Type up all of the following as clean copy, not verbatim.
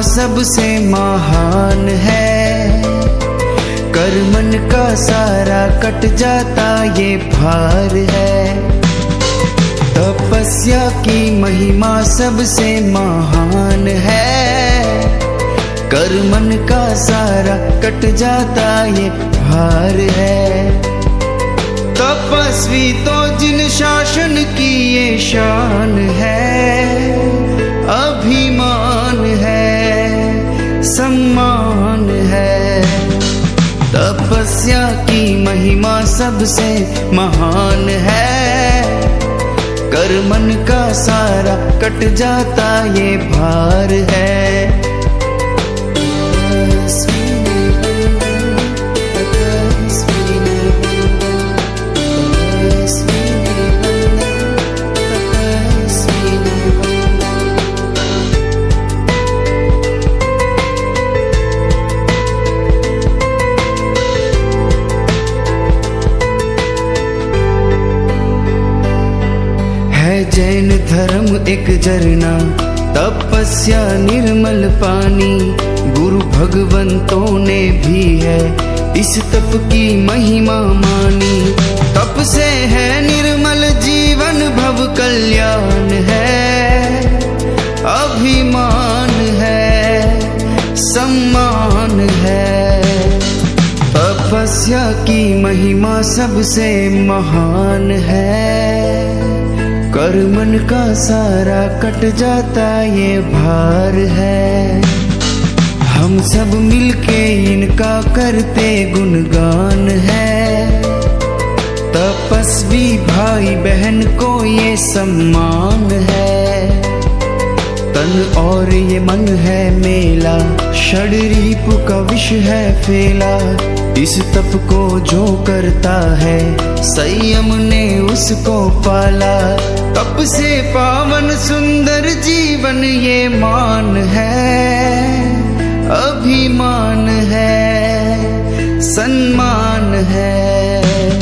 सबसे महान है। कर मन का सारा कट जाता ये भार है। तपस्या की महिमा सबसे महान है। कर मन का सारा कट जाता ये भार है। तपस्वी तो जिन शासन की ये शान है, अभिमान है, सम्मान है। तपस्या की महिमा सबसे महान है। कर मन का सारा कट जाता ये भार है। जैन धर्म एक झरना, तपस्या निर्मल पानी। गुरु भगवंतों ने भी है इस तप की महिमा मानी। तप से है निर्मल जीवन, भव कल्याण है, अभिमान है, सम्मान है। तपस्या की महिमा सबसे महान है। कर मन का सारा कट जाता ये भार है। हम सब मिलके इनका करते गुणगान है। तपस्वी भाई बहन को ये सम्मान है। तन और ये मन है मेला, षड्रिप का विष है फैला। इस तप को जो करता है, संयम ने उसको पाला। तप से पावन सुंदर जीवन ये मान है, अभिमान है, सम्मान है।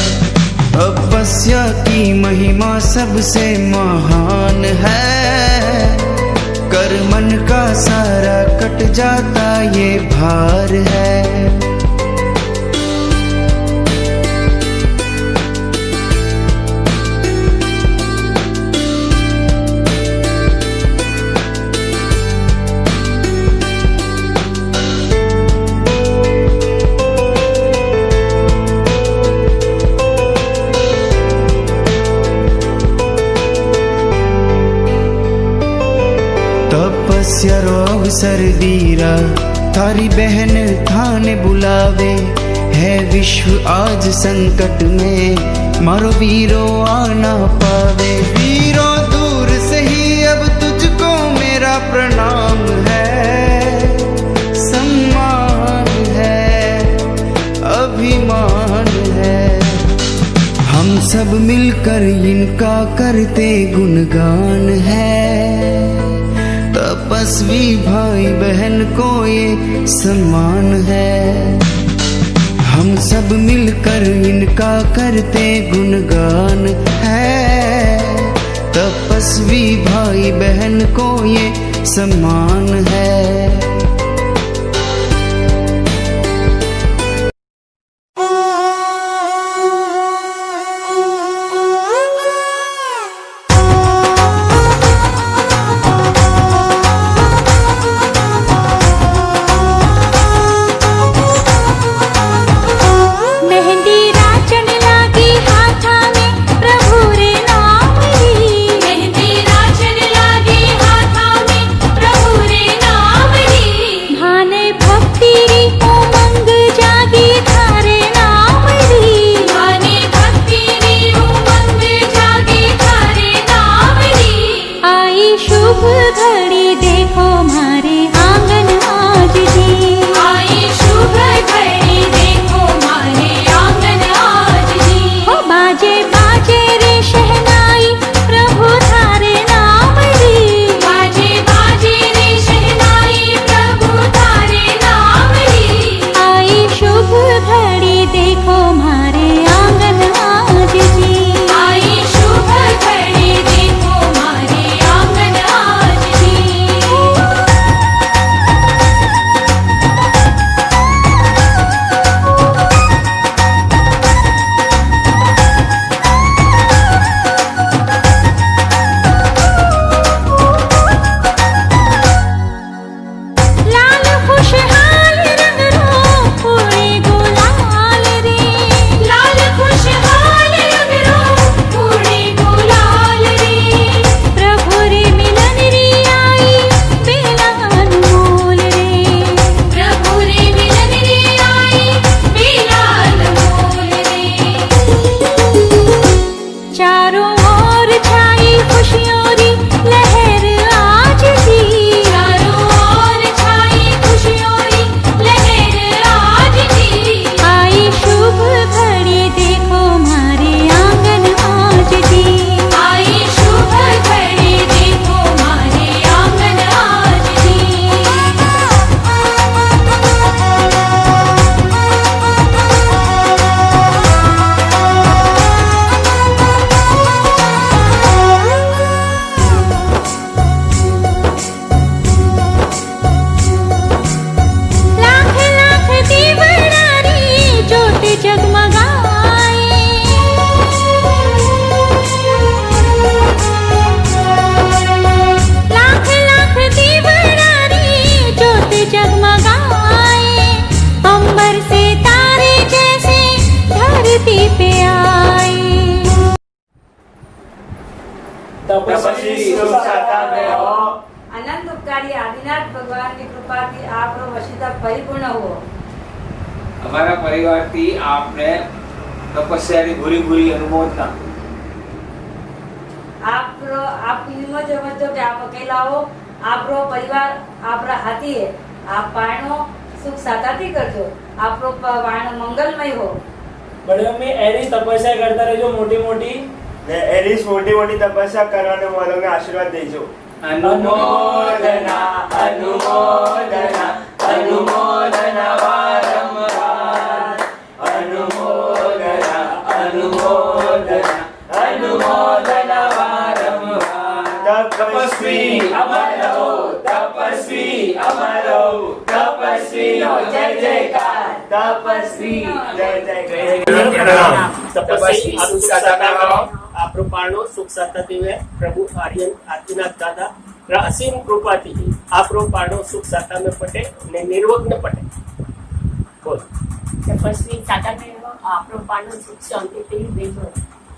तपस्या की महिमा सबसे महान है। कर मन का सारा कट जाता ये भार है। तपस्या रो अवसर वीरा, थारी बहन थाने बुलावे। है विश्व आज संकट में, मारो वीरो आना पावे। वीरो दूर से ही अब तुझको मेरा प्रणाम है। सम्मान है, अभिमान है। हम सब मिलकर इनका करते गुणगान है। तपस्वी भाई बहन को ये सम्मान है। हम सब मिलकर इनका करते गुणगान है। तपस्वी भाई बहन को ये सम्मान है। मेहंदी राचन लागी हाथा में, प्रभु रे नाम री। तपस्वी सुख साता में हो। अनंत उपकारी आदिनाथ भगवान की कृपा थी आपरो वशीता परिपूर्ण हो। અમારા પરિવારથી આપને તપસ્યાની ભૂરી ભૂરી અનુમોદના। आप हिम्मत समझो कि आप अकेला हो, आपरो परिवार आपरा हाथी है, आप पाणो सुख साथाથી કરજો, आपरो पाणो मंगलमय हो। बड़े में एरी तपस्या करता रहो मोटी मोटी ने एरीस मोटी मोटी तपस्या करवाने वालों ने आशीर्वाद देजो। अनुमोदना अनुमोदना अनुमोदना वारंवार अनुमोदना अनुमोदना अनुमोदना वारंवार। तपस्वी अमर हो, तपस्वी अमर हो, तपस्वी हो जय जयकार, तपस्वी जय जयकार। तपस्वी सुख साता में हो। आपरो पाणो सुख साता दिवे प्रभु आर्यन आदिनाथ दादा रा असीम कृपा थी आपरो पाणो सुख साता में पटे ने निर्विघ्न पटे। बोल तपस्वी साता में हो, आपरो पाणो सुख शांति थी देजो।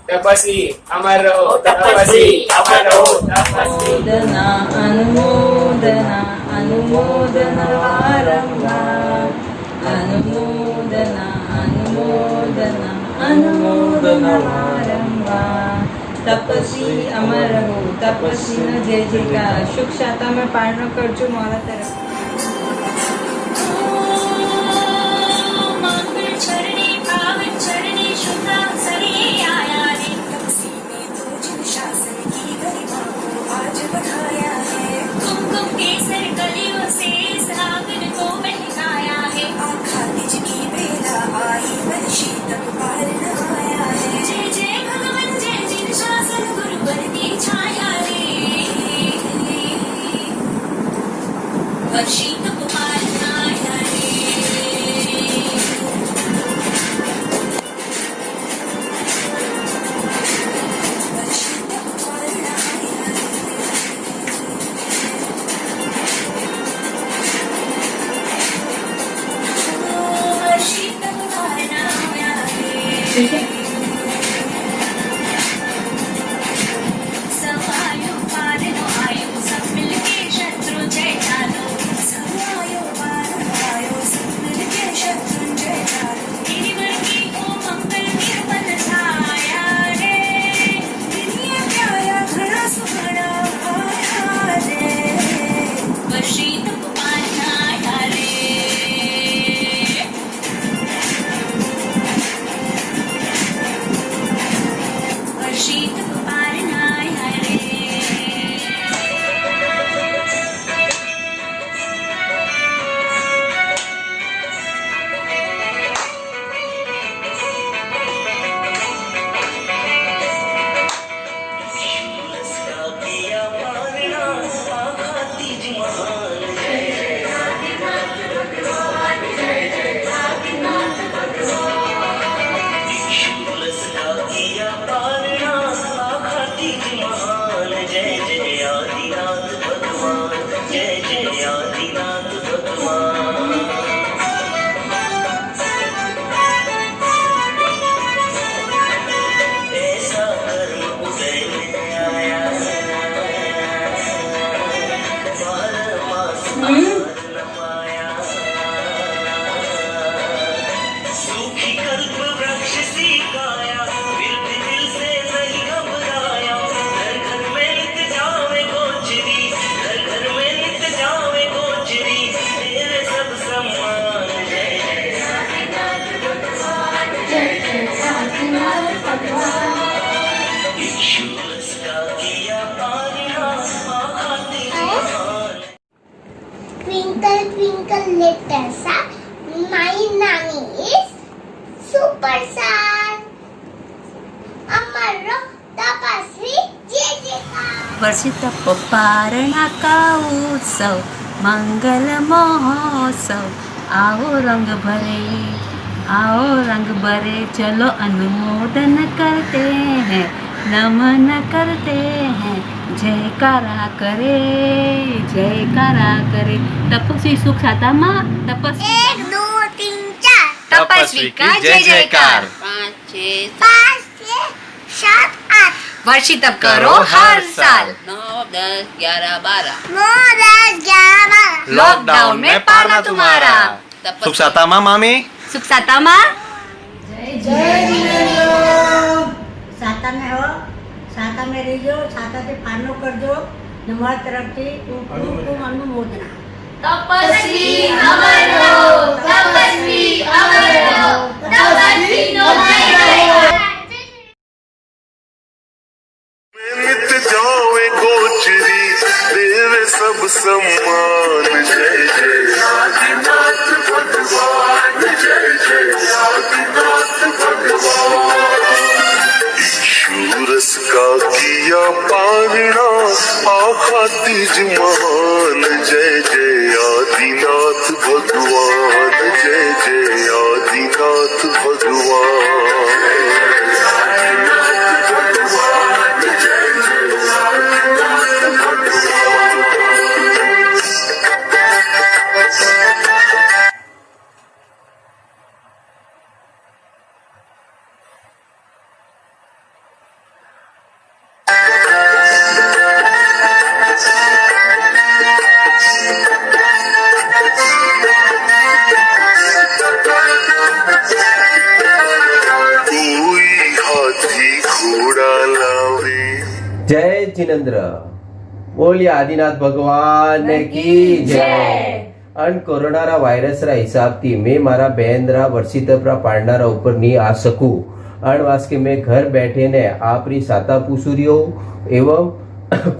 तपस्वी अमर रहो, तपस्वी अमर रहो, तपस्वी। अनुमोदना अनुमोदना अनुमोदना वारंवार अनुमोदना अनुमोदना अनुमोदना वारंवार। तपस्वी अमर हो, तपस्वी न जय जयकार। सुख साता में पारणो करजो मारा तरफ। मंगल चरणी पावन चरणी शुद्धा सरी आया रे। तपस्वी ने तो जिन शासन की गरिमा को आज बढ़ाया है। कुमकुम केसर कलियों से सावन को महकाया है। आखा तिजनी बेला आई वर्षी तब पार नहाया है। जय जय भगवान जय जिन शासन गुरुवर की छाया रे। वर्षी तब पार नहाया रे। सवायो पारनो आयो सब मिलके शत्रु जय चालो। सवायो पारनो आयो सब मिलके शत्रु जय चालो। गिरिवर की ओ मंगल निर्मल छाया रे। दुनिया प्याया घड़ा सुघड़ा आया रे। वर्षी तप पारना आया रे। वर्षी तप पारना आया रे। सूखी कल्प वृक्ष सी काया, फिर भी दिल से नहीं घबराया। घर घर में नित जावे गोचरी, घर घर में नित जावे गोचरी। तेरे सब सम्मान जय जय आदिनाथ भगवान, जय जय आदिनाथ भगवान। भिक्षुरस का किया पालना, आखा तेरी महान। Twinkle, twinkle, little star, my name is Super Sun. अमर तपस्वी जय जयकार। वर्षित पारणा का उत्सव मंगल महोत्सव। आओ रंग भरे चलो अनुमोदन करते हैं, नमन करते हैं, जयकारा करे। तपस्वी सुख साता माँ तपस्वी 1 2 3 4 तपस्वी की जय जयकार। 5 6 7 8 वर्षित अब करो हर साल। 9, 10, 11, 12 मोरस ग्यारह लॉकडाउन में पाना तुम्हारा। सुख साता माँ मामी सुख साता माँ। साता में हो, साता में रहियो, साता से पानो कर दो, नमाज तरफ से अनुमोदना। तपस्वी अमर हो, तपस्वी अमर हो, तपस्वी अमर हो। नित जावे गोचरी देवे सब सम्मान जय जय आदिनाथ भगवान जय जय आदिनाथ भगवान ईश्वरस का किया पालना आखा तीज महान जय जय आदिनाथ भगवान जय जय आदिनाथ भगवान जय जिनेन्द्र बोलिए आदिनाथ भगवान की जय। अन कोरोना वायरस रा हिसाब थी मैं मारा बहन रा वर्षित पाड़ना ऊपर नहीं आ सकूं अन वास्के मैं घर बैठे ने आपरी साता पूछुरियो एवं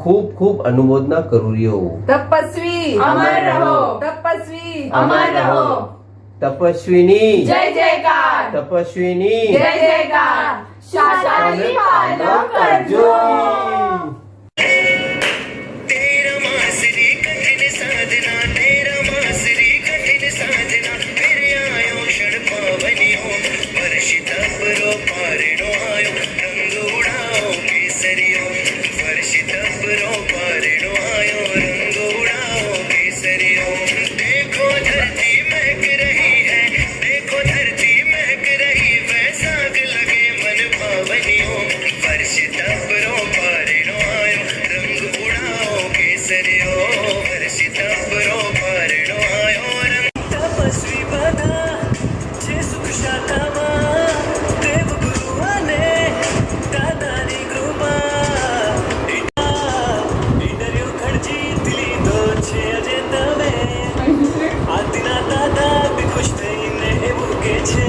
खूब खूब अनुमोदना करूरियो। तपस्वी अमर रहो, तपस्वी अमर रहो। तपस्विनी जय जयकार, तपस्विनी जय जयकार। शाशानी पालो करजो। तेरा मासरी कठिन साधना तेरा मासरी कठिन साधना फिर आयो क्षण पावनियो वर्षित परो पारणो आयो रंग उड़ाओ केसरियो वर्षित परो पारणो आयो रंग उड़ाओ केसरियो देखो धरती महक रही है देखो धरती महक रही वैसा लगे मन पावनियो वर्षित परो पारणो आयो रंग उड़ाओ केसरियो वर्षित परो पारणो आयो रंग तपस्वी बना जे सुख शातामा देव गुरुवाने दादानी कृपा इंटरव्यू खर्ची दिली दो छे अजे तवे आदिना दादा भी खुश थईने એવું કે છે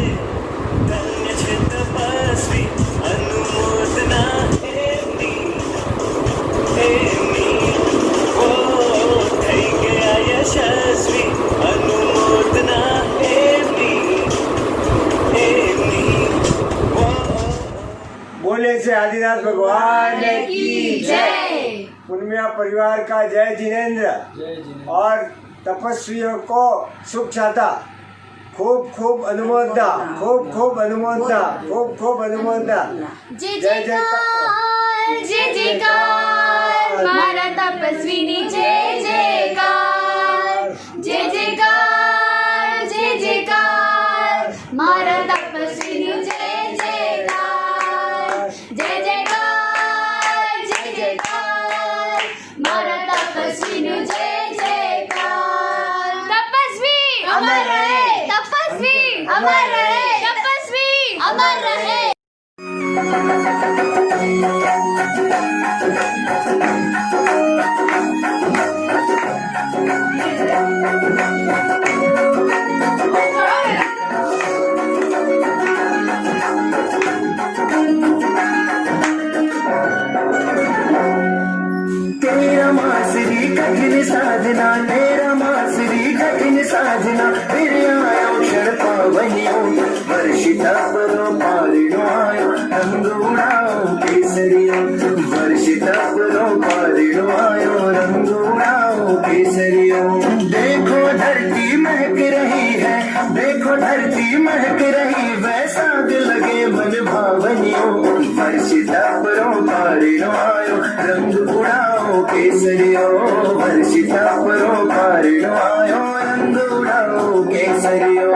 ધન્ય છે તપસ્વી अनुमोदना एमनी ओ થઈ ગયા યશસ્વી अनुमोदना एमनी ओ बोले से आदिनाथ भगवान की जय। उनमें परिवार का जय जिनेन्द्र और तपस्वियों को सुख चाहता खूब खूब अनुमोदना खूब खूब अनुमोदना खूब खूब अनुमोदना। जय जय जयकार जय जयकार मारा तपस्विनी जय जयकार जय जयकार जय जयकार मारा तपस्विनी जय जयकार जय जयकार जय जयकार मारा तपस्विनी जय जयकार। तपस्वी अमर रहे, तपस्वी अमर रहे, तपस्वी अमर रहे। तेरा मासरी कठिन साधना तेरा मासरी कठिन साधना फिर आयो क्षण पावनियो वर्षित परो पारणो आयो रंग उड़ाओ केसरियो वर्षित परो पारणो आयो रंग उड़ाओ केसरियो देखो धरती महक रही है देखो धरती महक रही वैसा लगे मन भावनियो वर्षित परो पारणो आयो रंग उड़ाओ केसरियो वर्षित परो पारणो आयो रंग उड़ाओ केसरियो।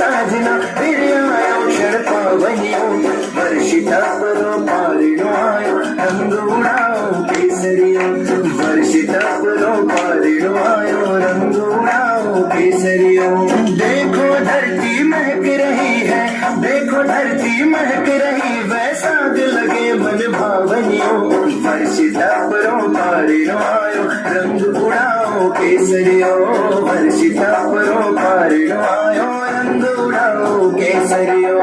साजना फिर आयो क्षण पावनियो वर्षिता परो पारिणो आयो रंग उड़ाओ केसरियो वर्षिता परो पारिणो आयो रंग उड़ाओ केसरियो देखो धरती महक रही है देखो धरती महक रही वैसा दिल लगे मन भावनियो वर्षिता परो पारिणो आयो रंग उड़ाओ केसरियो वर्षिता परो पारिणो आयो रंग उड़ाओ केसरियो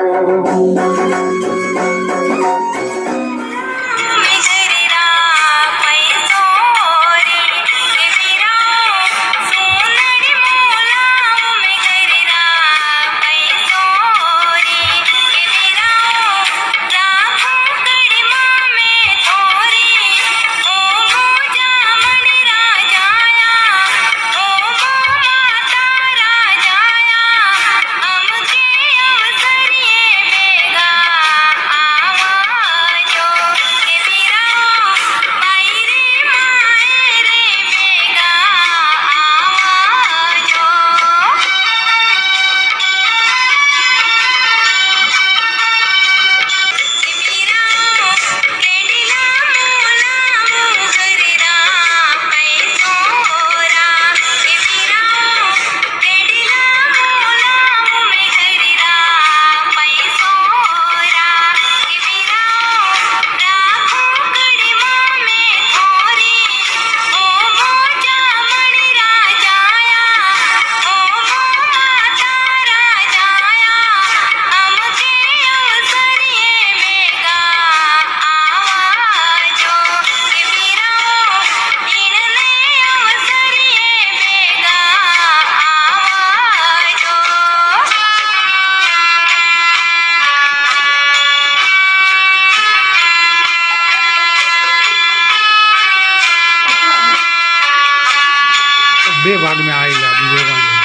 બે ભાગ में आएगा विवेकानंद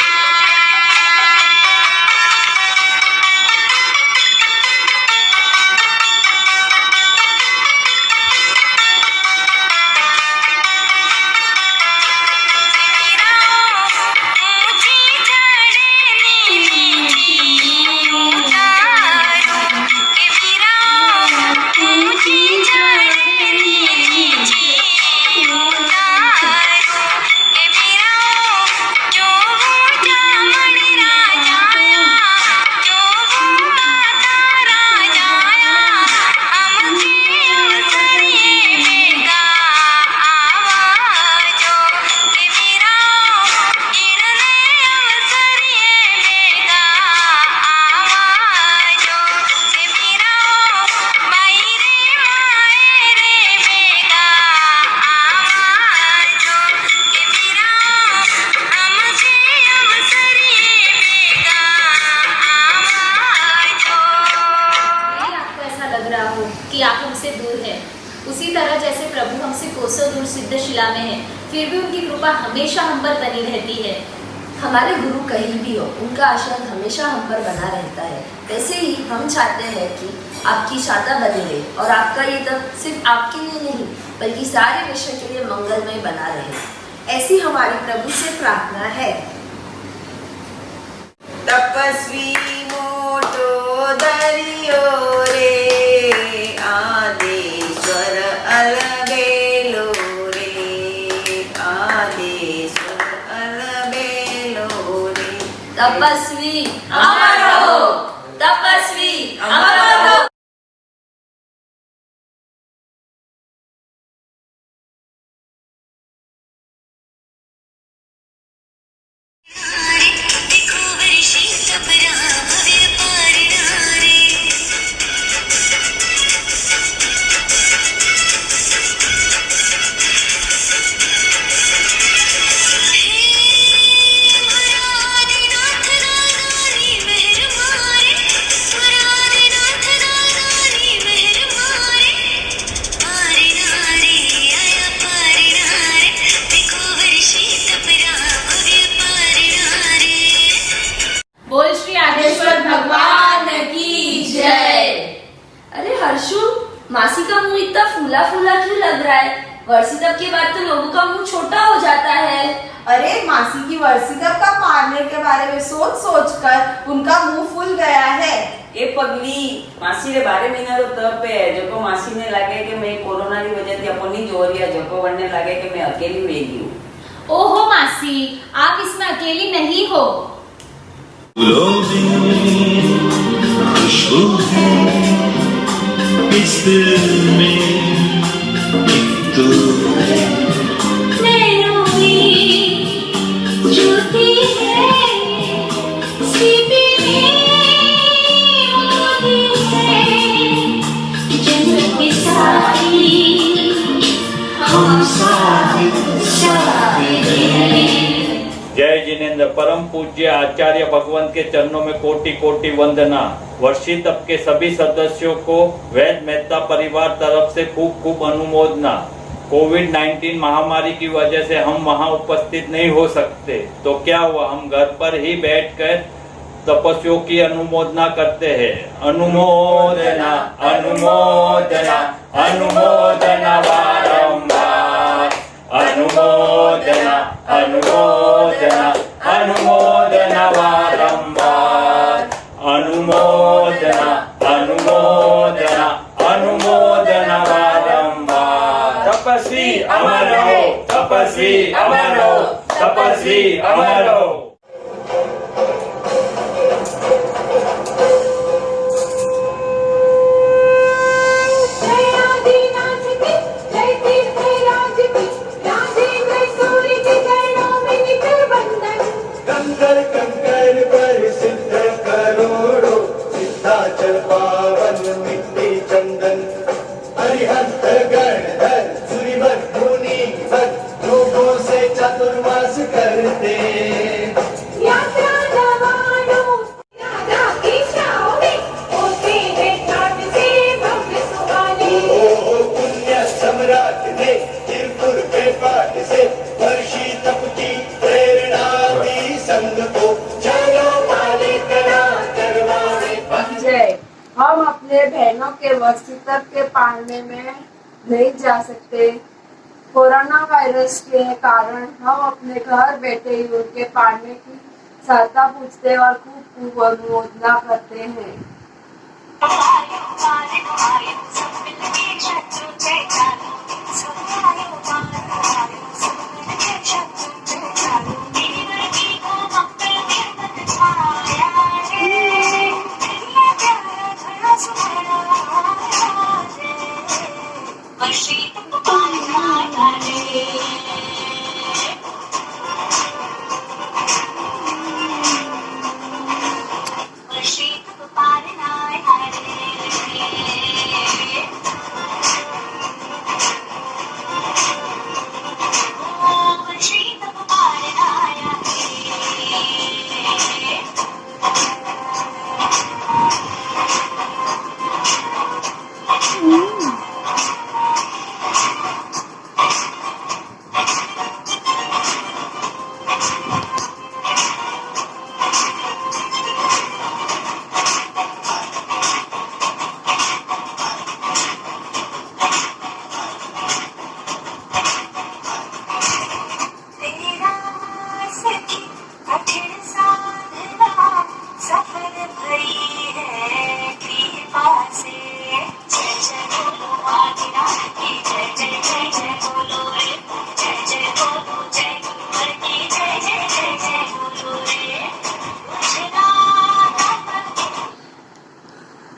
कि आप हमसे दूर हैं, उसी तरह जैसे प्रभु हमसे कोसों दूर सिद्धशिला में है, फिर भी उनकी कृपा हमेशा हम पर बनी रहती है। हमारे गुरु कहीं भी हो, उनका आशीर्वाद हमेशा हम पर बना रहता है। वैसे ही हम चाहते हैं कि आपकी शादा बनी रहे और आपका ये तब सिर्फ आपके लिए नहीं बल्कि सारे विश्व के लिए मंगलमय बना रहे, ऐसी हमारी प्रभु से प्रार्थना है। तपस्वी मोटो दरियो रे आदेश्वर अलबेलो रे आदेश्वर अलबेलो रे तपस्वी अमर हो, तपस्वी अमर हो। बोल श्री आदेश्वर भगवान की जय। अरे हर्षु, मासी का मुंह इतना फूला फूला क्यों लग रहा है? वर्षितब के बाद तो लोगों का मुंह छोटा हो जाता है। अरे मासी की वर्षितब का पारने के बारे में सोच सोच कर उनका मुंह फूल गया है। ए पगली मासी रे बारे महीना तो तब है जो मासी ने लगे कि मैं कोरोना की वजह से अपनी जोरिया जो बनने लगे कि मैं अकेली वेगी हूँ। ओहो मासी, आप इसमें अकेली नहीं हो। खुशबू है इस दिल में एक तू है। नैनों में ज्योति है, सीपी में मोती है, जन्नत की सारी हम सारे जय जिनेन्द्र। परम पूज्य आचार्य भगवंत के चरणों में कोटि कोटि वंदना। वर्षितब के सभी सदस्यों को वैद मेहता परिवार तरफ से खूब खूब अनुमोदना। कोविड-19 महामारी की वजह से हम वहां उपस्थित नहीं हो सकते, तो क्या हुआ, हम घर पर ही बैठकर तपस्वियों की अनुमोदना करते हैं। अनुमोदना अनुमोदना अनुमोदना बारंबार। अनुमोदना अनुमोदना अनुमोदना बारंबार। अनुमोदना अनुमोदना अनुमोदना बारंबार। तपस्वी अमर हो, तपस्वी अमर हो, तपस्वी अमर हो। कंकर कंकर पर सिद्ध करोड़ों, सिद्धाचल पावन मिट्टी चंदन। अरिहंत गणधर सूर्यभर मुनि भर, लोगों से चातुर्मास करते। यात्रा जवानों राधा की छाँव में होते हैं ठाट से भव्य सुहाने। ओ पुण्य सम्राट ने त्रिपुर के पाठ से वर्षितब की प्रेरणा दी संग को। चलो मालिक ना करवाए। जय, हम अपने बहनों के वर्षितब के पालने में नहीं जा सकते। कोरोना वायरस के कारण हम अपने घर बैठे ही उनके पालने की सहायता पूछते और खूब खूब अनुमोदना करते हैं।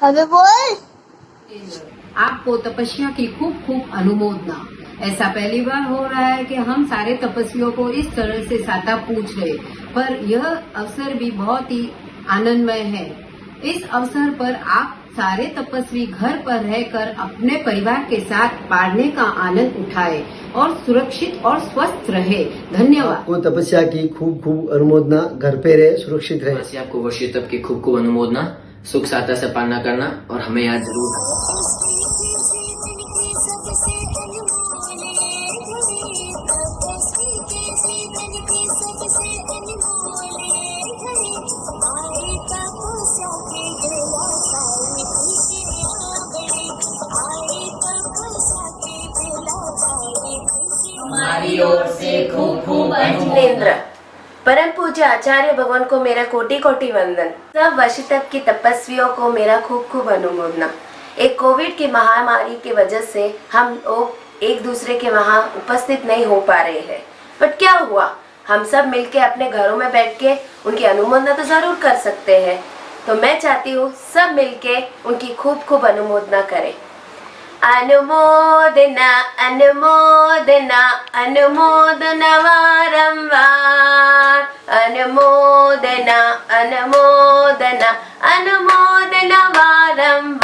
अबे बोल। आपको तपस्या की खूब खूब अनुमोदना। ऐसा पहली बार हो रहा है कि हम सारे तपस्वियों को इस तरह से साता पूछ रहे, पर यह अवसर भी बहुत ही आनंदमय है। इस अवसर पर आप सारे तपस्वी घर पर रहकर अपने परिवार के साथ पालने का आनंद उठाए और सुरक्षित और स्वस्थ रहे। धन्यवाद। आपको तपस्या की खूब खूब अनुमोदना। घर पे रहे, सुरक्षित रहे। आपको वर्षितब की खूब खूब अनुमोदना। सुख साता से पालना करना और हमें याद जरूर। आए तपस्या के की ओर से खूब खूब जिनेंद्र। परम पूज्य आचार्य भगवान को मेरा कोटि कोटि वंदन। सब वशितप की तपस्वियों को मेरा खूब खूब अनुमोदना। एक कोविड की महामारी की वजह से हम लोग एक दूसरे के वहाँ उपस्थित नहीं हो पा रहे हैं, बट क्या हुआ, हम सब मिलके अपने घरों में बैठ के उनकी अनुमोदना तो जरूर कर सकते हैं। तो मैं चाहती हूँ सब मिलके उनकी खूब खूब अनुमोदना करें। अनुमोदना अनुमोदना अनुमोदना वारंवार, अनुमोदना अनुमोदना अनुमोदना वारंवार।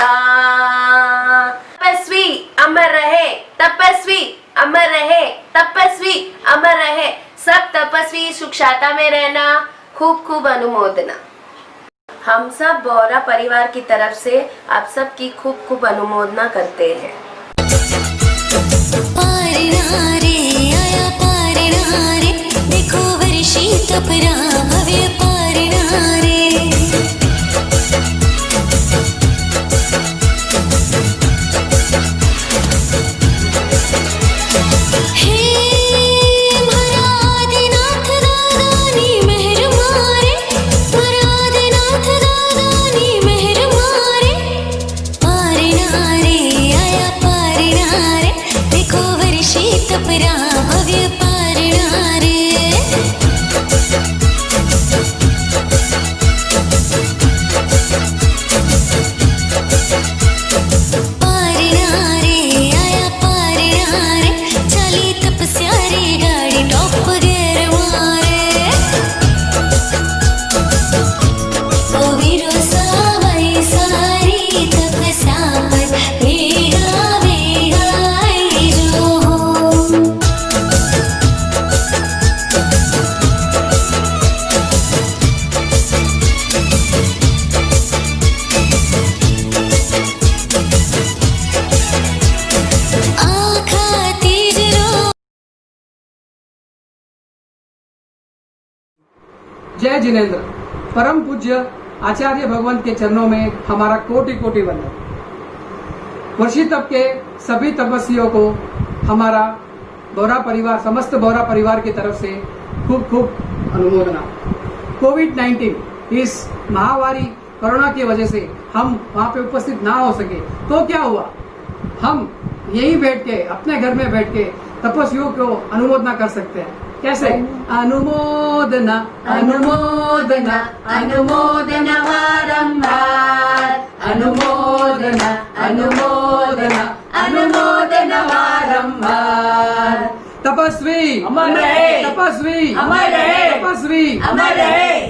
तपस्वी अमर रहे, तपस्वी अमर रहे, तपस्वी अमर रहे। सब तपस्वी सुख शांति में रहना। खूब खूब अनुमोदना। हम सब बोहरा परिवार की तरफ से आप सब की खूब खूब अनुमोदना करते हैं। आया पारणारे, देखो वर्षी तपरा भव्य पारणारे। भव्य पारणारे। जय जिनेंद्र। परम पूज्य आचार्य भगवंत के चरणों में हमारा कोटि कोटि वंदन। वर्षी तप के सभी तपस्वियों को हमारा बोहरा परिवार, समस्त बोहरा परिवार की तरफ से खूब खूब अनुमोदना। कोविड-19 इस महामारी कोरोना की वजह से हम वहाँ पे उपस्थित ना हो सके तो क्या हुआ, हम यहीं बैठ के अपने घर में बैठ के तपस्वियों को अनुमोदना कर सकते हैं। कैसे? अनुमोदना अनुमोदना अनुमोदना वारंवार, अनुमोदना अनुमोदना अनुमोदना वारंवार। तपस्वी अमर रहे, तपस्वी अमर रहे, तपस्वी अमर रहे।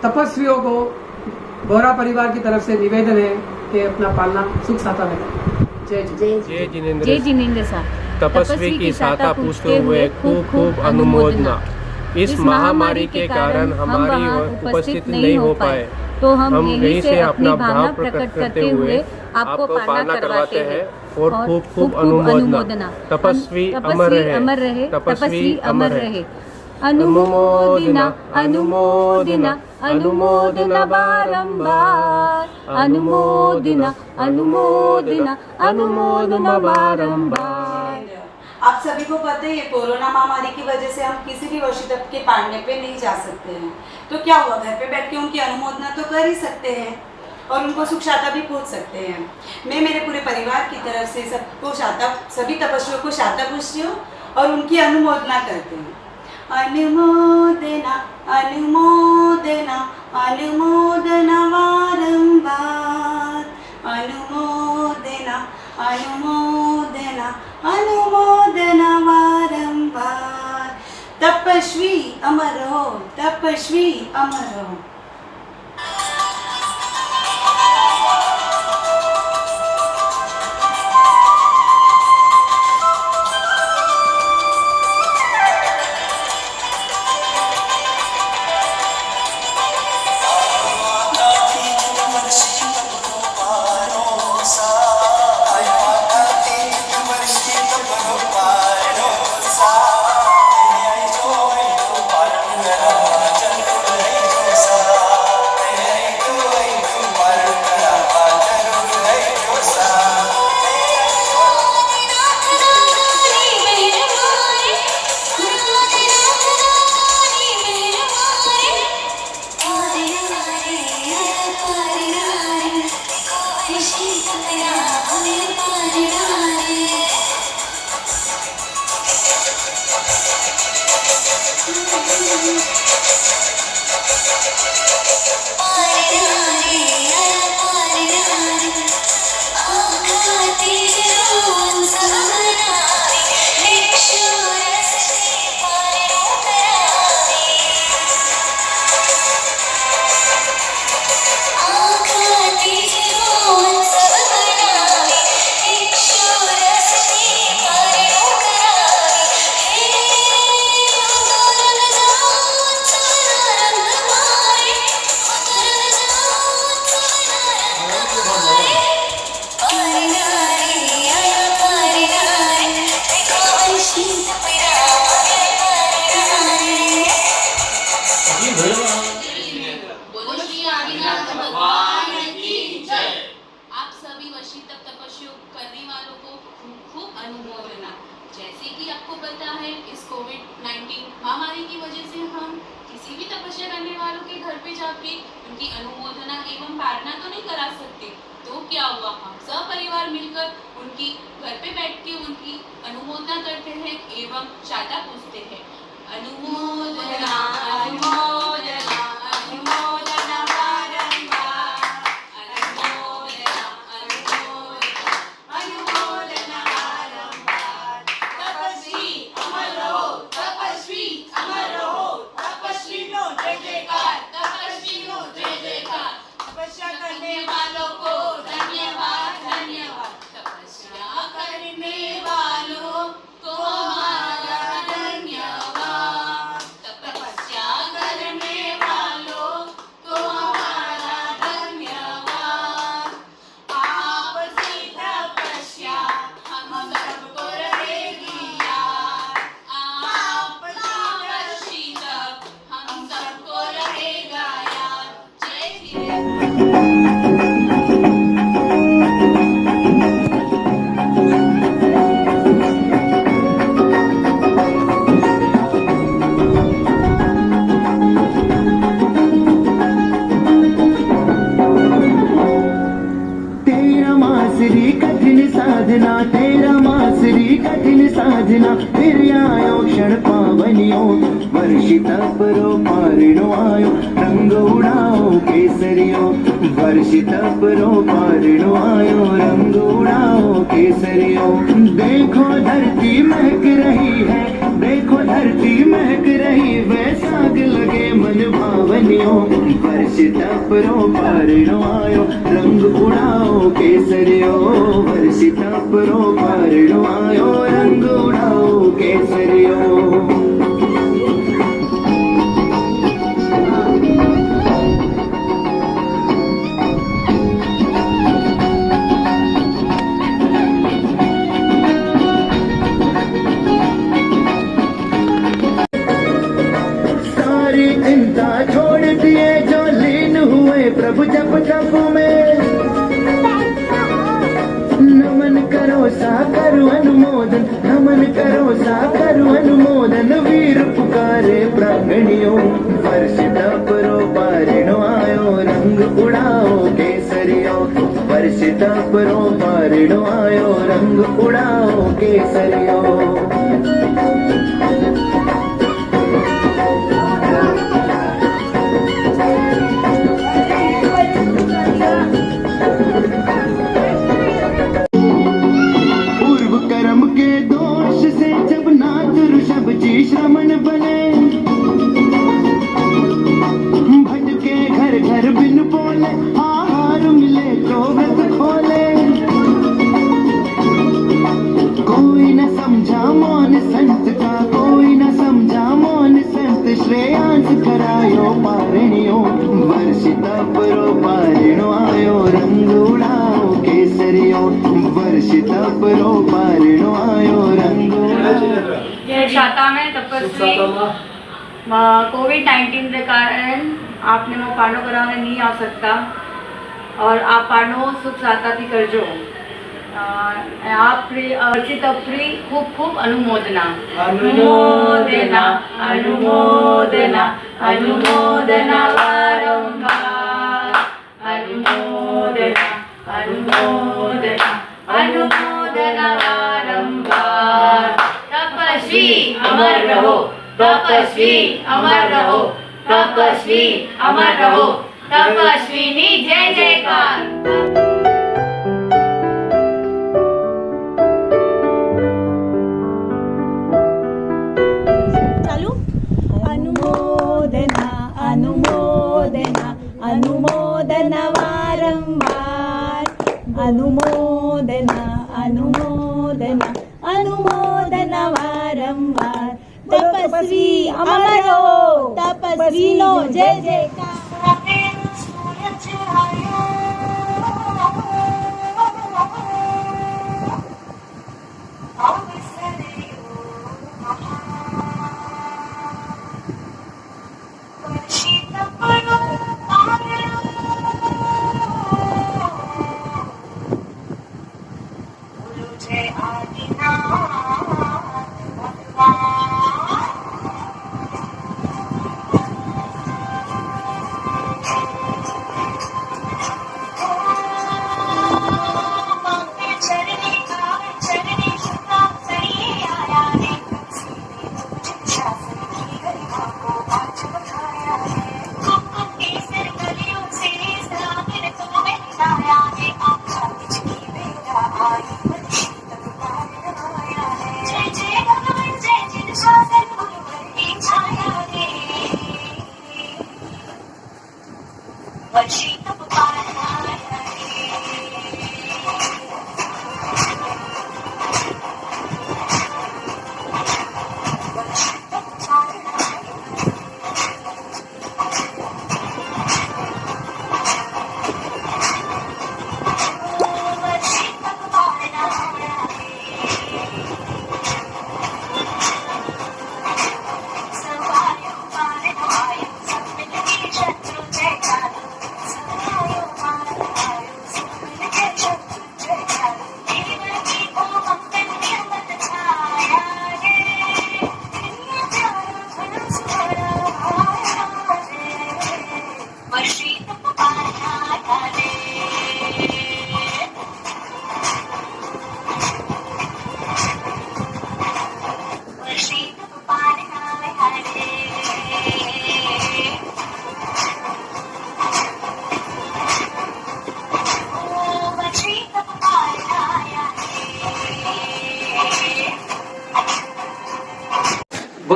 तपस्वियों को बोहरा परिवार की तरफ से निवेदन है कि अपना पालना सुख साता में करें। जय जिनेंद्र। जय जिनेंद्र साहब। तपस्वी की साता पूछते हुए खूब खूब अनुमोदना। इस महामारी के कारण हमारी उपस्थित नहीं हो पाए, तो हम यहीं से अपना भाव प्रकट करते हुए आपको पालना करवाते हैं और खूब खूब अनुमोदना। तपस्वी अमर रहे, तपस्वी अमर रहे। अनुमोदना अनुमोदना अनुमोदना बारंबार, अनुमोदना अनुमोदना अनुमोदना बारंबार। आप सभी को पता है, ये कोरोना महामारी की वजह से हम किसी भी वर्षी तप के पालने पे नहीं जा सकते हैं, तो क्या हुआ, घर पे बैठ के उनकी अनुमोदना तो कर ही सकते हैं और उनको सुख शांता भी पूछ सकते हैं। मैं मेरे पूरे परिवार की तरफ से सबको शांता, सभी तपस्वियों को शांता पूछती हूँ और उनकी अनुमोदना करती हूँ। अनुमोदना अनुमोदना अनुमोदना वारंवार, अनुमोदना अनुमोदना अनुमोदना वारंवार। तपस्वी अमर रहो, तपस्वी अमर रहो। सा पे जाके उनकी अनुमोदना एवं पारणा तो नहीं करा सकते, तो क्या हुआ, हम सब परिवार मिलकर उनकी घर पे बैठ के उनकी अनुमोदना करते हैं एवं शादा पूछते हैं। अनुमोदना अनुमोदना अनुमोदना बारंबार, अनुमोदना अनुमोदना अनुमोदना बारंबार। तपस्वी अमर रहो, तपस्वी अमर रहो, तपस्वी नो जय जयकार, तपस्वी नो जय जयकार। तपस्या करने वालों को धन्यवाद धन्यवाद, तपस्या करने वालों को हमारा धन्यवाद, तपस्या करने वालों को हमारा धन्यवाद। आपसी तपस्या हम सबको रहेगी याद, आपसी तप हम सबको रहेगा याद। जय जिनेंद्र। तेरा मासरी कठिन साधना, तेरा मासरी कठिन साधना, फिर आयो क्षण पावनियो, वर्षित परो पारिणो आयो, रंग उड़ाओ केसरियो, वर्षित परो पारिणो आयो, रंग उड़ाओ केसरियो। देखो धरती महक रही है, देखो धरती महक रही, वैसाग लगे मन भावनियो, वर्षित परो पारिणो आयो, रंग उड़ाओ केसरियो, वर्षित परो पारिणो आयो, रंग उड़ाओ केसरियो। सारी चिंता छोड़ दिए जो लीन हुए प्रभु जप तप में, नमन करो साकर अनुमोदन, नमन करो साकर अनुमोदन, वीर पुकारे प्रांगणियों, वर्षित परो पारिणो आयो, रंग उड़ाओ केसरियो, वर्षित परो पारिणो आयो, रंग उड़ाओ केसरियो। पूर्व कर्म के दोष से जब नाथ ऋषभ जी श्रमण बने, भटके घर घर बिन बोले, आहार मिले तो व्रत खोले, कोई न समझा मौन संत का, कोई न समझा मौन संत, श्रेयांस करायो पारणियो, वर्षित परो पारिणो आयो, रंग उड़ाओ केसरियो, वर्षित परो पारिणो आयो, रंग उड़ाओ। ये शाता में तपस्वी कोविड-19 के कारण आपने वो पानो कराने नहीं आ सकता, और आप पानो सुख साता थी करजो। आप वर्षित फ्री खूब खूब अनुमोदना अनुमोदना अनुमोदना अनुमोदना वारंवार, अनुमोदना अनुमोदना अनुमोदना वारंवार। तपस्वी अमर रहो, तपस्वी अमर रहो, तपस्वी अमर रहो, तपस्विनी जय जयकार। अनुमोदना अनुमोदना अनुमोदना वारंवार, अनुमोदना अनुमोदना अनुमोदना वारंवार। तपस्वी अमर हो, तपस्वी नो जय जयकार।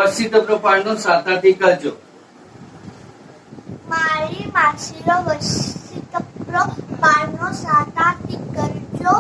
વર્ષી તપરો પાડનો સાતાથી કરજો. મારી માસીનો વર્ષી તપરો પાડનો સાતાથી કરજો.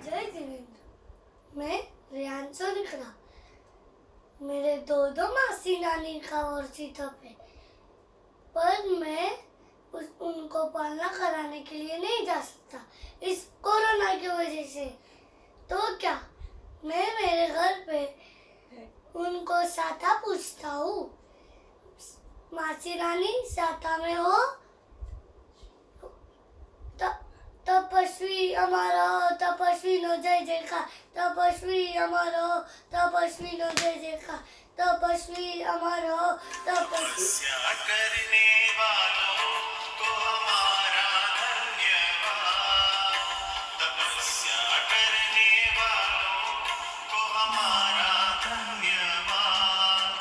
जय जिनेंद्र, मैं रियांशु निकला. मेरे दो मासी नानी का वर्षी तप है, पर मैं उनको पालना कराने के लिए नहीं जा सकता इस कोरोना की वजह से. तो क्या मैं मेरे घर पे उनको साता पूछता हूँ. मासी रानी साता में हो, तपस्वी अमारो तपस्वी नो जय जयकार. तपस्वी अमारो तपस्वी नो जय जयकार. तपस्वी अमारो तपस्वी. करने वालों को हमारा धन्यवाद. तपस्या करने वालों को हमारा धन्यवाद.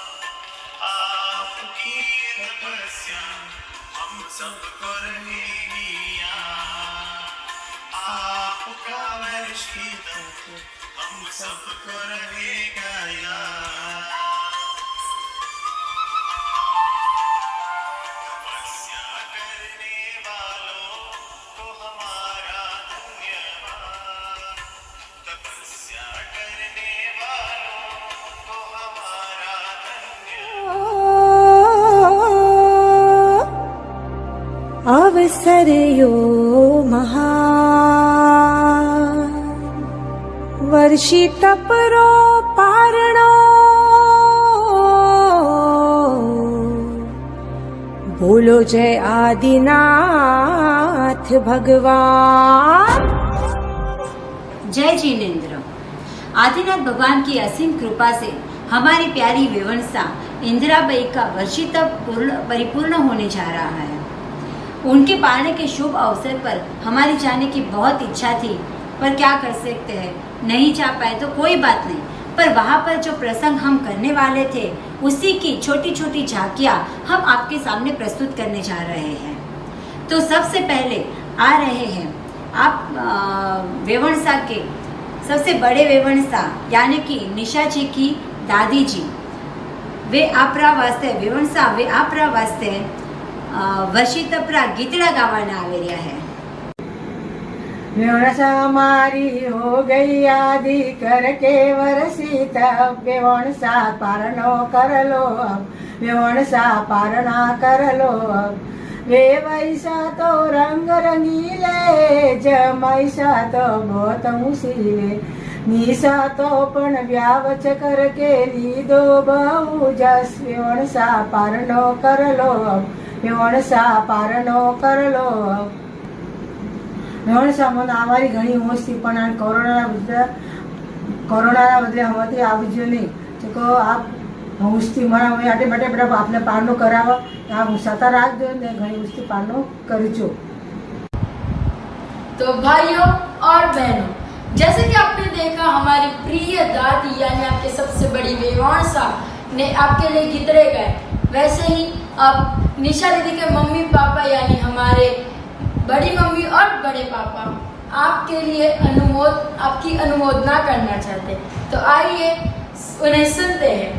आपकी तपस्या हम सबको रहेगी याद. आपका वर्षी तप हम सबको रहेगा याद. तपस्या करने वालों को हमारा धन्यवाद. तपस्या करने वालों को हमारा अवसरयो महा वर्षी तपरो पारणो बोलो जय आदिनाथ भगवान. जय जिनेंद्र. आदिनाथ भगवान की असीम कृपा से हमारी प्यारी वेवणसा इंदिराबाई का वर्षी तप परिपूर्ण होने जा रहा है. उनके पालने के शुभ अवसर पर हमारी जाने की बहुत इच्छा थी, पर क्या कर सकते हैं, नहीं जा पाए तो कोई बात नहीं. पर वहाँ पर जो प्रसंग हम करने वाले थे उसी की छोटी छोटी झांकियाँ हम आपके सामने प्रस्तुत करने जा रहे हैं. तो सबसे पहले आ रहे हैं आप वेवणसा के सबसे बड़े वेवणसा यानी कि निशा जी की दादी जी. वे आपरा वास्ते वेवणसा वे आपरा वास्ते वर्षी तपरा गीतड़ा गावाने आवे रह्या है. वेवणसा मारी हो गई आदि करके वर्षी तप. वेवणसा पारणो कर लो अब. वेवणसा पारणा कर लो अब. वे वैसा तो रंग रंगीले जमैसा तो बहुत मुसीबे. निशा तो पण व्यावच करके लीधो बहु जस. वेवणसा पारणो कर लो अब. वेवणसा पारणो कर लो अब. વેવણસામાં અમારી ઘણી હોશ થી પણ કોરોનાના બદલે અમારાથી આવી ગયો નહીં. તો આપ હોશથી મારા આટે માટે બધા આપને પારનો કરાવો. આપ સતા રાખજો ને ઘણી હોશથી પારનો કરજો. तो भाइयों और बहनों, जैसे कि आपने देखा हमारी प्रिय दादी यानी आपके सबसे बड़ी वेवणसा ने आपके लिए गीतड़े गाए, वैसे ही अब निशा दीदी के मम्मी पापा यानी हमारे बड़ी मम्मी और बड़े पापा आपके लिए आपकी अनुमोदना करना चाहते हैं. तो आइए उन्हें सुनते हैं.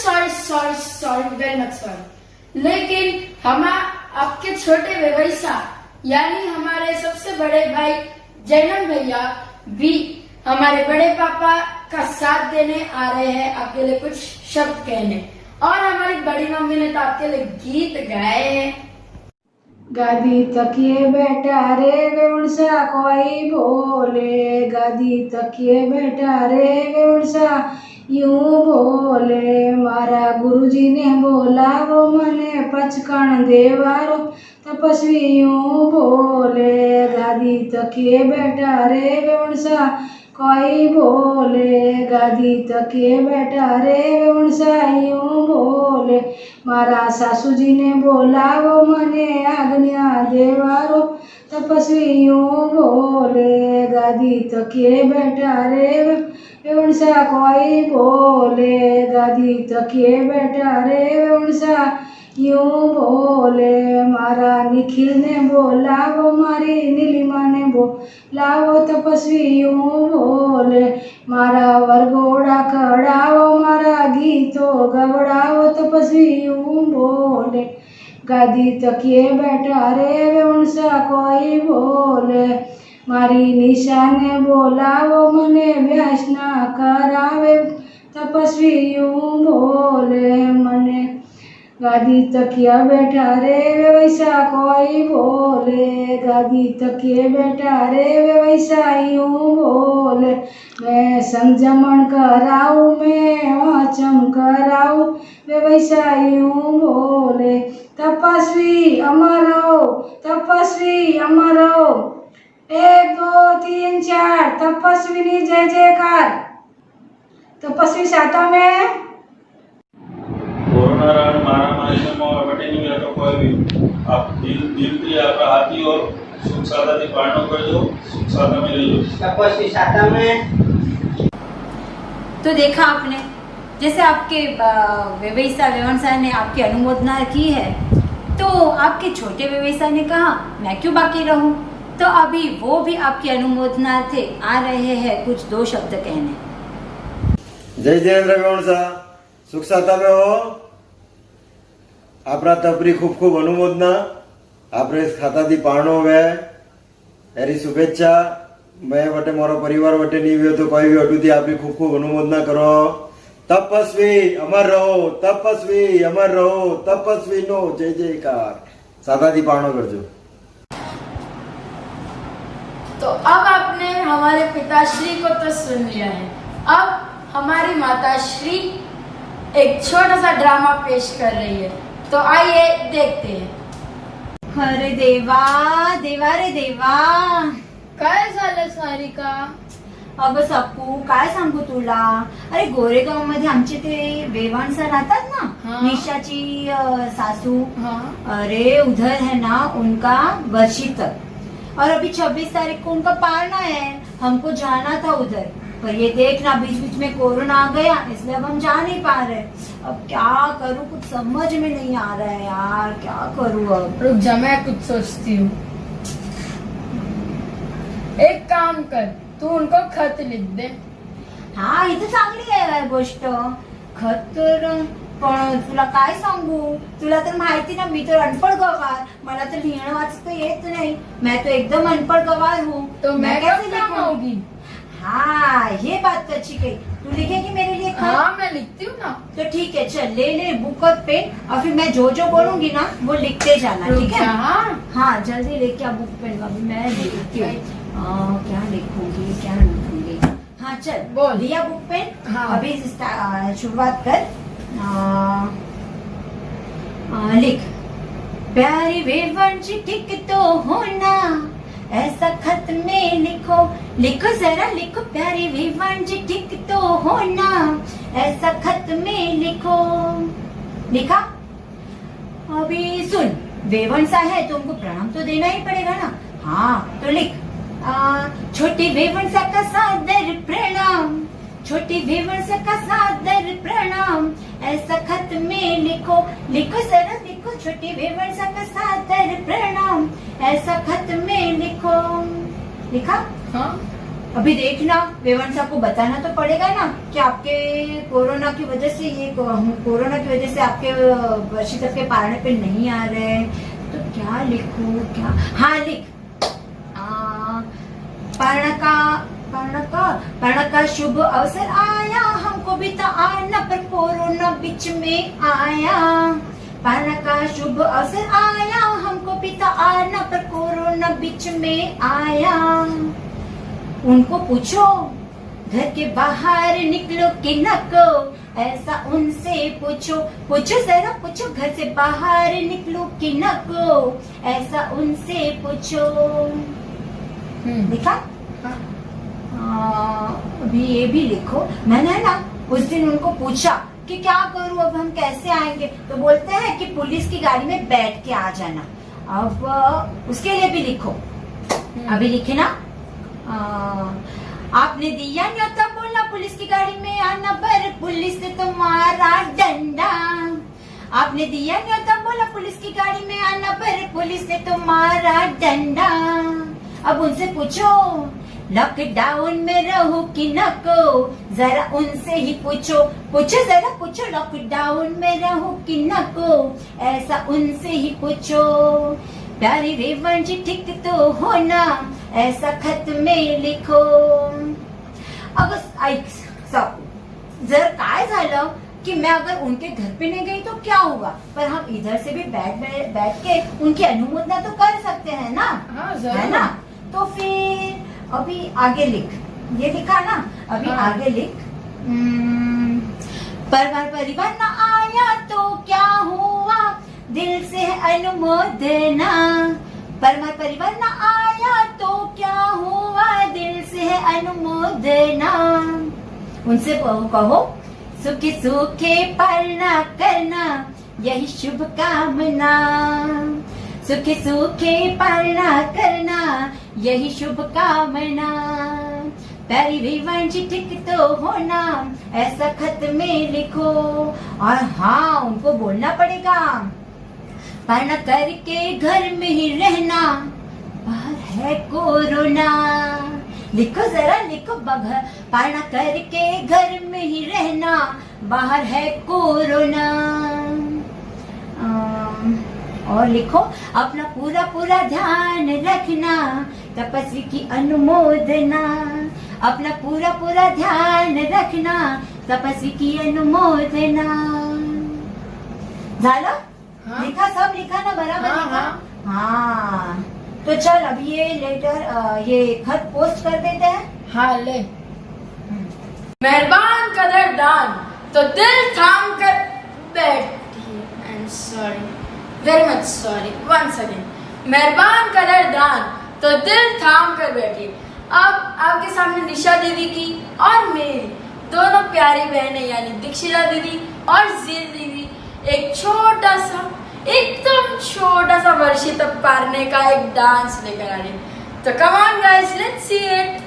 सॉरी वेरी मच सॉरी, लेकिन हम आपके छोटे व्यवसाय यानी हमारे सबसे बड़े भाई जैनम भैया भी हमारे बड़े पापा का साथ देने आ रहे हैं आपके लिए कुछ शब्द कहने. और हमारी बड़ी मम्मी ने तो आपके लिए गीत गाए हैं. गादी तकिए बैठा रे वेवणसा कोई बोले, गादी तकिए बैठा रे वेवणसा यूं बोले। मारा गुरुजी ने बोला वो मने पचकण देवारो, तपस्वी यूं बोले। गादी तकिए बैठा रे वेवणसा कोई बोले, गादी तकिए बैठा रे वेवणसा यूं बोले। मारा सासुजी ने बोला वो मने आज्ञा देवारो, तपस्वी यूं बोले। गादी तकिए बैठा रे वेवणसा कोई बोले, गादी तकिए बैठा रे वेवणसा यूं बोले। मारा निखिल ने बोला वो मारी नीलिमा ने बोला वो तपस्वी यूं बोले। मारा वरगोड़ा कड़ाओ मारा गीतो गवड़ाओ, तपस्वी यूं बोले। गादी तकिए बैठा रे वेवणसा कोई बोले। मारी निशा ने बोला वो मने व्यास ना करावे, तपस्वी यूं बोले। मने गादी तकिया बैठा रे वैसा कोई बोले, गादी तकिए बैठा रे वैसा यूं बोले। मैं संजमण कराऊं मैं वाचम कराऊं वैसा यूं बोले। तपस्वी अमर हो, तपस्वी अमर हो। 1 2 3 4 तपस्विनी जय जयकार। तपस्वी साता में कोरोना महामारी में बटेनी में तो कोई भी आप दिल आपका हाथी और सुख सादा थी पालनो करजो, सुख सादा में रहियो। तपस्वी साता में। तो देखा आपने, जैसे आपके व्यवसाय वेवणसा ने आपकी अनुमोदना की है, तो आपके छोटे व्यवसाय ने कहा मैं क्यों बाकी रहूं, तो अभी वो भी आपकी अनुमोदना थे आ रहे हैं कुछ 2 शब्द कहने। जय जिनेन्द्र वेवणसा, सुख साता में हो। आपरा तपरी खूब खूब अनुमोदना, आपरे खाता थी पाणो वे एरी शुभेच्छा। मैं वटे मारो परिवार वटे नहीं हुए तो कोई भी अटू थी आपरी खूब खूब अनुमोदना करो। तपस्वी अमर रहो, तपस्वी अमर रहो, तपस्वी नो जय जयकार। सादा थी पाणो करजो। तो अब आपने हमारे पिताश्री को तो सुन लिया है, अब हमारी माताश्री एक छोटा सा ड्रामा पेश कर रही है, तो आइए देखते हैं। अरे देवा देवा रे देवा, काय झालं सारिका? अगं सप्पू काय सांगू तुला, अरे गोरेगाव मध्ये आमचे ते वेवाणसा राहतात ना, निशाची सासू, अरे उधर है ना उनका वर्षी तक, और अभी 26 तारीख को उनका पारना है, हमको जाना था उधर, पर ये देखना बीच बीच में कोरोना आ गया, इसलिए अब हम जा नहीं पा रहे। अब क्या करूँ, कुछ समझ में नहीं आ रहा है यार, क्या करूँ अब। रुक जा, मैं कुछ सोचती हूँ। एक काम कर, तू उनको खत लिख दे। हाँ इथं चांगली आहे गोष्ट, खत तर, पण तुला काय सांगू, तुला तर माहिती ना मी तर अनपढ़ गवार, मला तर लिहिणं वाचता येत नाही, मैं तो एकदम अनपढ़ गवार हूँ, तो मैं कैसे लिखूंगी। हाँ ये बात तो अच्छी कही, तू लिखेगी मेरे लिए खत? हाँ मैं लिखती हूँ ना। तो ठीक है, चल ले ले बुक और पेन, और फिर मैं जो जो बोलूंगी ना वो लिखते जाना, ठीक है? हाँ जल्दी लेके आ बुक पेन, अभी मैं लिखती हूँ। क्या लिखूंगी क्या लिखूंगी, हाँ चल बोल, लिया बुक पेन? हाँ अभी शुरुआत कर। लिख, प्यारी वेवन चिट्ठी तो होना, ऐसा खत में लिखो, लिखो जरा लिखो, प्यारी वेवन चिट्ठी तो होना, ऐसा खत में लिखो। लिखा? अभी सुन, वेवणसा है तो उनको प्रणाम तो देना ही पड़ेगा ना। हाँ तो लिख, छोटी वेवणसा का सादर प्रणाम, छोटी वेवणसा का सादर प्रणाम, ऐसा खत में लिखो, लिखो जरा लिखो, छोटी वेवणसा का सादर प्रणाम, ऐसा खत में लिखो। लिखा? हाँ अभी देखना, वेवणसा को बताना तो पड़ेगा ना कि आपके कोरोना की वजह से आपके वर्षी तक के पारने पे नहीं आ रहे, तो क्या लिखूं क्या। हाँ लिख, पारण का शुभ अवसर आया, हमको भी तो आना पर कोरोना बीच में आया। पारण का शुभ अवसर आया, हम उनको पिता आना पर कोरोना बीच में आया। उनको पूछो घर के बाहर निकलो कि नको, ऐसा उनसे पूछो, पूछो जरा पूछो घर से बाहर निकलो कि नको, ऐसा उनसे पूछो। लिखा? अभी ये भी लिखो। मैंने ना उस दिन उनको पूछा कि क्या करूं, अब हम कैसे आएंगे, तो बोलते हैं कि पुलिस की गाड़ी में बैठ के आ जाना। अब उसके लिए भी लिखो। अभी लिखे ना, आपने दिया न्योता बोला पुलिस की गाड़ी में आना पर पुलिस ने तो मारा डंडा। आपने दिया न्योता बोला पुलिस की गाड़ी में आना पर पुलिस ने तो मारा डंडा। अब उनसे पूछो लॉकडाउन में रहो कि नको, जरा उनसे ही पूछो, पूछो जरा पूछो लॉकडाउन में रहो कि नको, ऐसा उनसे ही पूछो। प्यारी रेवण जी ठीक तो हो ना, ऐसा खत में लिखो। अगर ऐक जर काय झालं कि मैं अगर उनके घर पे नहीं गई तो क्या होगा, पर हम इधर से भी बैठ के उनकी अनुमोदना तो कर सकते हैं ना। है ना? तो फिर अभी आगे लिख, ये लिखा ना, अभी आगे लिख। परिवार ना आया तो क्या हुआ, दिल से अनुमोदना। परिवार ना आया तो क्या हुआ, दिल से अनुमोदना। उनसे कहो सुखी सुखे पालना करना, यही शुभ कामना। सुखी सुखे पालना करना, यही शुभ कामना। प्यारी रेवण जी ठीक तो होना, ऐसा खत में लिखो। और हाँ, उनको बोलना पड़ेगा पढ़ना करके घर में ही रहना, बाहर है कोरोना। लिखो जरा लिखो, पढ़ना करके घर में ही रहना, बाहर है कोरोना। और लिखो अपना पूरा ध्यान रखना, तपस्वी की अनुमोदना। अपना पूरा ध्यान रखना, तपस्वी की अनुमोदना। झालं? लिखा, सब लिखा ना बराबर? हाँ। तो चल अभी ये लेटर, ये खत पोस्ट कर देते हैं। हाँ ले। मेहरबान कदरदान तो दिल थाम कर बैठिए। I am sorry, very much sorry, once again. मेहरबान कदरदान तो दिल थाम कर बैठिए। अब आपके सामने निशा दीदी की और मेरी दोनों प्यारी बहनें यानी दीक्षिता दीदी और जील दीदी एक छोटा सा, एकदम छोटा सा वर्षित पारने का एक डांस लेकर आ रही है। तो come on guys, let's see it.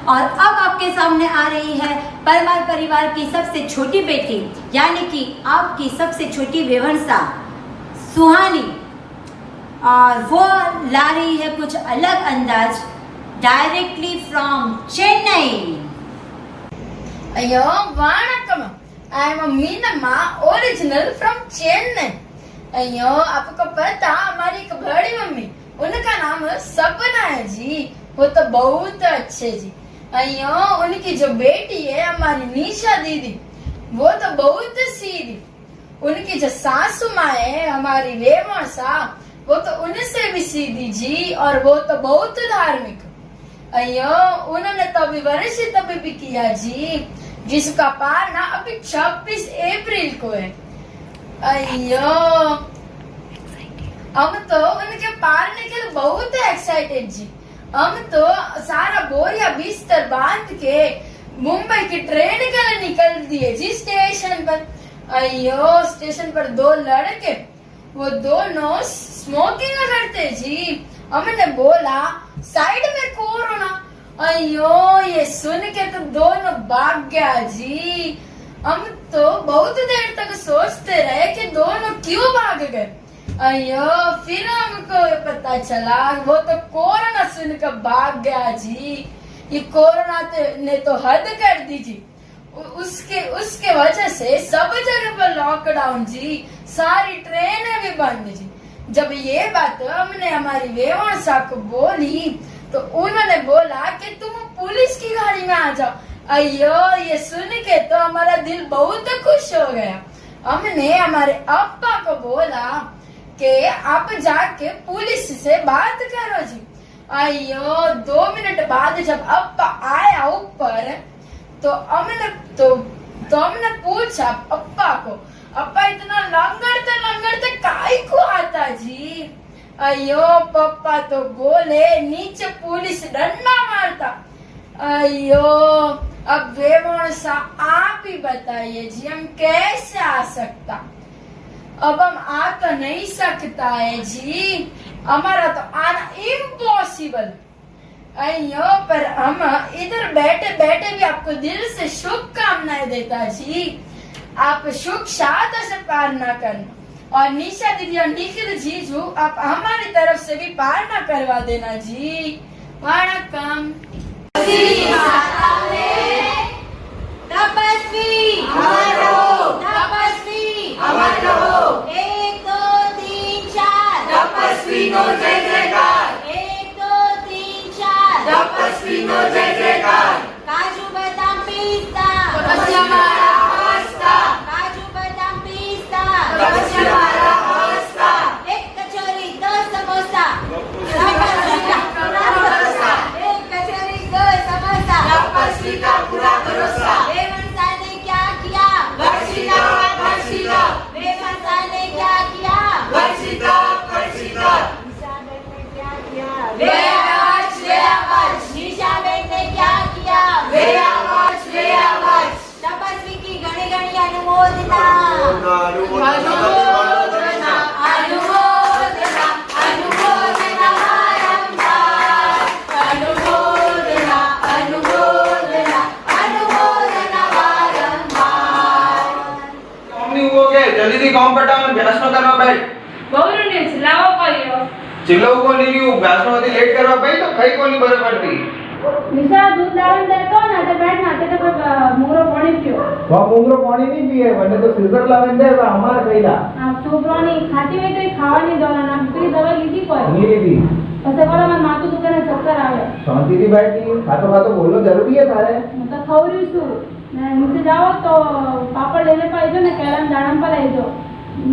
और अब आपके सामने आ रही है परमार परिवार की सबसे छोटी बेटी, यानी कि आपकी सबसे छोटी विवंशा सुहानी, और वो ला रही है कुछ अलग अंदाज डायरेक्टली फ्रॉम चेन्नई। अयो वणक्कम, I am Meenamma original from Chennai. अयो आपको पता हमारी एक बड़ी मम्मी, उनका नाम सपना है जी, वो तो बहुत अच्छे जी। अयो उनकी जो बेटी है हमारी निशा दीदी, वो तो बहुत सीधी। उनकी जो सासू माँ है हमारी वेमसा, वो तो उनसे भी सीधी जी, और वो तो बहुत धार्मिक। अयो उन्होंने तो अभी वर्ष तब भी किया जी, जिसका पारना अभी 26 अप्रैल को है। अयो हम तो उनके पारने के लिए बहुत एक्साइटेड जी। हम तो सारा बोरिया बिस्तर बांध के मुंबई की ट्रेन के लिए निकल दिए जी स्टेशन पर। अयो स्टेशन पर 2 लड़के, वो दोनों स्मोकिंग करते जी। हमने बोला साइड में कोरोना। अयो ये सुन के तो दोनों भाग गया जी। हम तो बहुत देर तक सोचते रहे कि दोनों क्यों भाग गए। अयो फिर हमको पता चला वो तो कोरोना सुनकर भाग गया जी। ये कोरोना ने तो हद कर दी जी। उसके वजह से सब जगह पर लॉकडाउन जी, सारी ट्रेनें भी बंद जी। जब ये बात हमने हमारी वेवणसा को बोली तो उन्होंने बोला कि तुम पुलिस की गाड़ी में आ जाओ। अयो ये सुन के तो हमारा दिल बहुत खुश हो गया। हमने हमारे अप्पा को बोला कि आप जाके पुलिस से बात करो जी। अयो 2 मिनट बाद जब अप्पा आया ऊपर तो हमने पूछा अप्पा को, अप्पा इतना लंगड़ते काहे को आता जी। अयो पप्पा तो बोले नीचे पुलिस डंडा मारता। अयो अब वेवणसा आप ही बताइए जी, हम कैसे आ सकता। अब हम आ तो नहीं सकता है जी, हमारा तो आना इम्पॉसिबल। अयो पर हम इधर बैठे बैठे भी आपको दिल से शुभकामनाएं देता जी। आप सुख शांति से पालना करना, और निशा दीदी और निखिल जीजू आप हमारी तरफ से भी पालना करवा देना जी। वणक्कम। तपस्वी अमर रहो, तपस्वी अमर रहो। 1 2 3 4 तपस्वी नो जय जयकार। 1 2 3 4 तपस्वी नो जय जयकार। काजू बदाम पिस्ता तपस्या मारा अवस्था। काजू बदाम पिस्ता तपस्या मारा अवस्था। 1 कचौरी 2 समोसा तपस्वी का पूरा भरोसा। 1 कचौरी 2 समोसा तपस्वी का पूरा भरोसा। वेवणसा ने क्या किया? वर्षिता वर्षिता। वेवणसा ने क्या किया? वर्षिता वर्षिता। निशा बेन ने क्या किया? वेयावच वेयावच। निशा बेन ने क्या किया? वेयावच वेयावच। तपस्वी की घणी घणी अनुमोदना। अनुमोदना अनुमोदना अनुमोदना बारंबार। अनुमोदना अनुमोदना अनुमोदना बारंबार। हमनी वो के जल्दी थी काम पटा में अभ्यास न करवा भाई। बहुरू ने चिल्लाओ करियो। चिल्लाओ को नहीं रही अभ्यास में लेट करवा भाई तो खाई को नहीं बरे पड़ती। निशा दूध लावन देतो ना ते बैठ ना ते तो मुंगरो पानी पियो। वो मुंगरो पानी नहीं पिए, वरना तो सीजर लावन दे हमारा कहिला। आप चोपरानी खाती में तो खावा नहीं दो ना, पूरी दवाई लीधी कोई नहीं लीधी। ऐसे बोला मैं मातु दुकान चक्कर आवे। शांति से बैठी खातो खातो बोलो जरूरी है थारे। मैं तो खवरी सु मैं नीचे जाओ तो पापड़ लेने पाइजो ने केळम दाणम पर आइजो।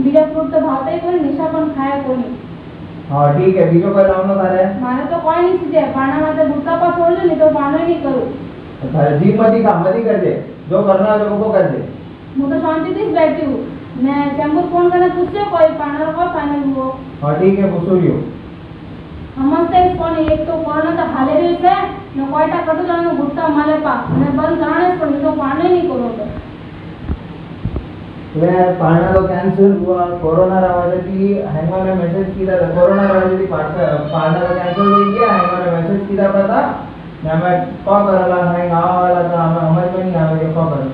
बीजा फ्रूट तो भावता ही कोनी, निशा पण खाए कोनी। हां ठीक है, बीजो कोई लावनो थारे? माने तो कोई नहीं सीजे पाना माते बुटका पास होल नहीं तो पानो ही नहीं करू। थारे जी मती काम मती कर दे, जो करना है वो कर दे। मैं तो शांति से बैठी हूं। मैं चंबू फोन करने पूछो कोई पाना को फाइनल हुआ। हां ठीक है, पूछियो। हमसे कोण एक तो कोरोना तो हाले रे से न कोईटा कटु जानो गुट्टा माले पा ने बंद कराने पण तो पाने नहीं करो तो वे पाना तो कैंसिल हुआ। कोरोना रावत की हैंगो ने मैसेज किया था, कोरोना रावत की पाना तो कैंसिल हो गया। हैंगो ने मैसेज किया पता ना मैं को करला हैंग आवा वाला था, हमें समझ में नहीं आवे के को करना।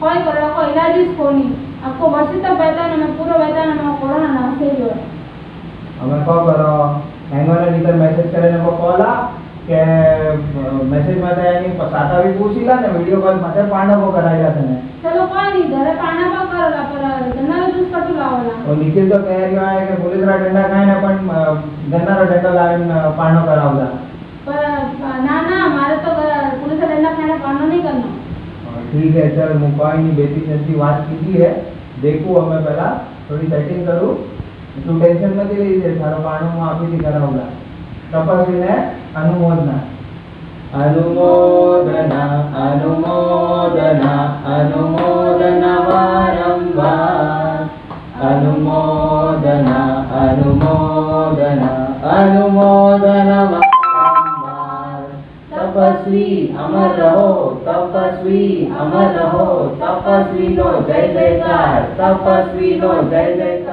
कोई करो को इलाज इस कोनी आपको वर्ष तक वेतन में पूरा वेतन में कोरोना ना से जो हमें को करो हैंगो ने भीतर मैसेज करे ने को कॉला કે મેસેજમાં એની સાતા બી પૂછીલા ને વિડીયો કોલ માટે પાંડવો કરાયેલા તને ચલો કોઈ નહીં ઘરે પાણા પર કરેલા પર ગન્નાનો જ્યુસ કટુ લાવવાના और निखिल तो कह रही है कि पुलिसरा डंडा खाए ने पण गन्नारो डंडो लावीने पाणो करावला पर ना ना मारे तो पुलिस डंडा खाने पानो नहीं करना ठीक है चल હું કોઈ ની બેટી જલ્દી વાત કીધી है देखू हमें पहला थोड़ी सेटिंग करूं तू टेंशन मत लीजिए थारो पाणो में आपीથી करावला તપસ્વીને अनुमोदना अनुमोदना अनुमोदना अनुमोदना वारंवार अनुमोदना अनुमोदना अनुमोदना वारंवार तपस्वी अमर रहो तपस्वी अमर रहो तपस्वी नो जय जयकार तपस्वी नो जय जयकार